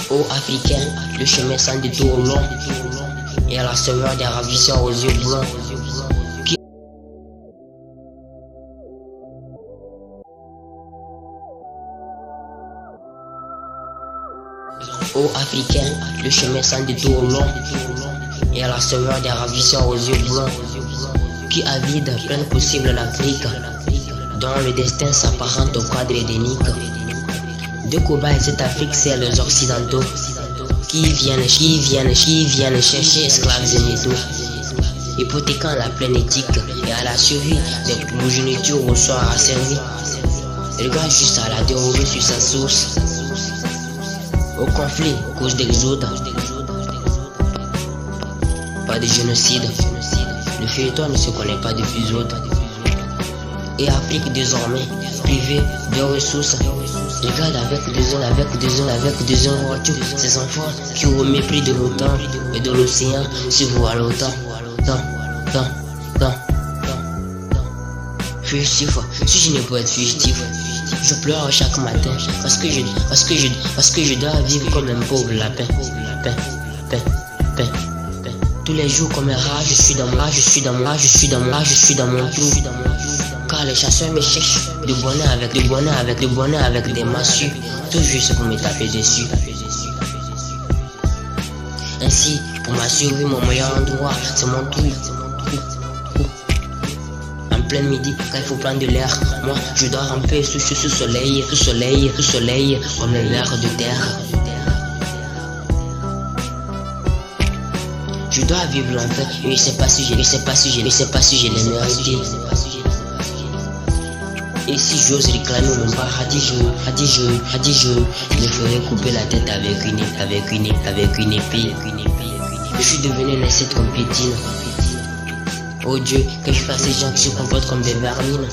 Ô Africain, le chemin sans détour long, et à la saveur des ravisseurs aux yeux blancs. Ô Africain, le chemin sans détour long, et à la saveur des ravisseurs aux yeux blancs, qui avide plein possible l'Afrique, dont le destin s'apparente au cadre édénique. De cobayes cette Afrique, c'est les Occidentaux qui viennent chercher esclaves et métaux, hypothéquant la pleine éthique et à la survie des progénitures au soir asservis. Regarde juste à la dérobée sur sa source, au conflit, cause d'exode, pas de génocide. Le feuilleton ne se connaît pas de fuseau. Et Afrique désormais privée de ressources. Regarde avec des voitures ces enfants qui au mépris de l'OTAN et de l'océan se voient l'OTAN. Fugitif, si je ne peux être fugitif, je pleure chaque matin parce que je dois vivre comme un pauvre lapin. Tous les jours comme un rat, je suis dans mon trou. Car les chasseurs me cherchent de bonheur avec des massues, tout juste pour me taper dessus. Ainsi, pour m'assurer mon meilleur endroit, c'est mon trou. En plein midi, quand il faut prendre de l'air, moi je dois ramper sous ce soleil, comme un ver de terre. Je dois vivre l'enfer et je ne sais pas si je l'ai mérité. Et si j'ose réclamer mon paradis, je me ferai couper la tête avec une épée. Je suis devenu un ancêtre comme piétine. Oh Dieu, que je fasse ces gens qui se comportent comme des vermines.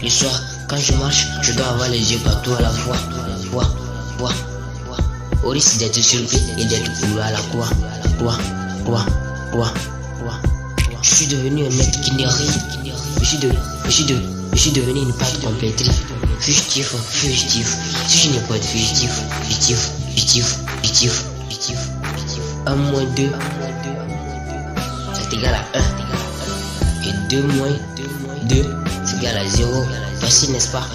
Le soir, quand je marche, je dois avoir les yeux partout à la fois. Au risque d'être surpris et d'être couru à la croix. Je suis devenu un maître qui n'est rien. Je suis devenu une pâte complétée. Fugitif. Si je n'ai pas de fugitif. 1 moins 2, c'est égal à 1. Et 2 moins 2, c'est égal à 0. Facile, n'est-ce pas?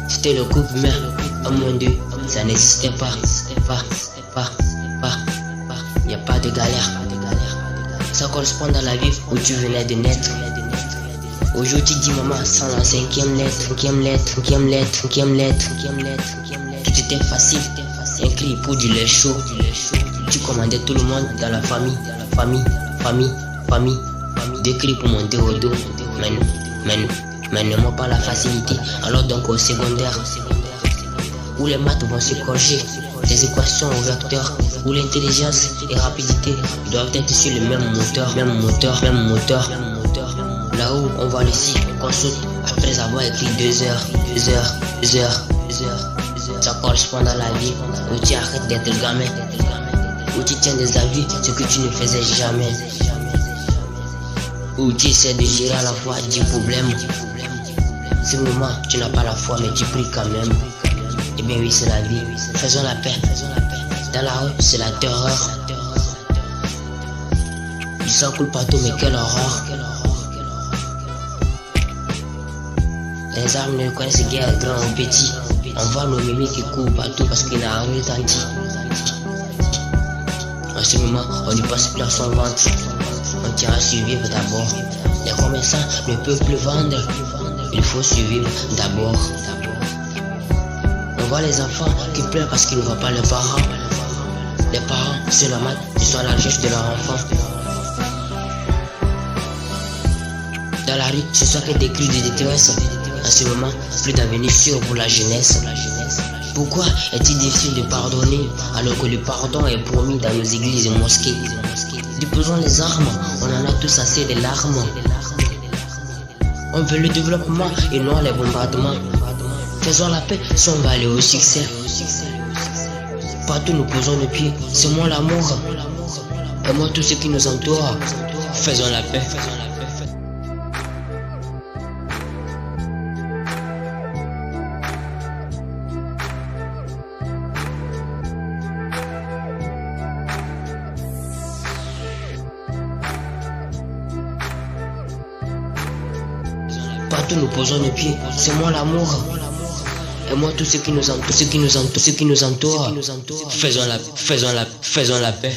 C'était le couple mère. 1 moins 2, ça n'existait pas. Il n'y a pas de galère. Ça correspond à la vie où tu venais de naître. Aujourd'hui, dis maman sans la cinquième lettre. Tout était facile. Un cri pour du lait chaud. Tu commandais tout le monde dans la famille. 2 cris pour monter au dos. Mais ne moi pas la facilité. Alors donc au secondaire, où les maths vont se corriger, des équations au vecteur, où l'intelligence et rapidité doivent être sur le même moteur. Là-haut, on voit le site, consulte après avoir écrit 2 heures. Ça correspond à la vie où tu arrêtes d'être gamin, où tu tiens des avis, ce que tu ne faisais jamais, où tu essaies de gérer à la fois 10 problèmes. Ce moment, tu n'as pas la foi, mais tu pries quand même. Eh bien oui, c'est la vie. Faisons la paix. Dans la rue, c'est la terreur. Du sang coule partout, mais quelle horreur. Les armes ne connaissent guère grand ou petit. On voit nos mimiques qui courent partout parce qu'il n'a rien retenti. En ce moment, on ne passe plus à son ventre. On tient à survivre d'abord. Les commerçants ne peuvent plus vendre. Il faut survivre d'abord. On voit les enfants qui pleurent parce qu'ils ne voient pas leurs parents. Les parents, c'est normal, ils sont à la recherche de leur enfant. Dans la rue, ce sont que des cris de détresse. En ce moment, plus d'avenir sûr pour la jeunesse. Pourquoi est-il difficile de pardonner alors que le pardon est promis dans nos églises et mosquées? Déposons les armes, on en a tous assez de larmes. On veut le développement et non les bombardements. Faisons la paix si on va aller au succès. Partout nous posons le pied, c'est moi l'amour. Et moi tout ce qui nous entoure. Faisons la paix. partout nous posons nos pieds. C'est moi l'amour. Et moi tout ce qui nous entoure, ce qui nous entoure. Faisons la paix.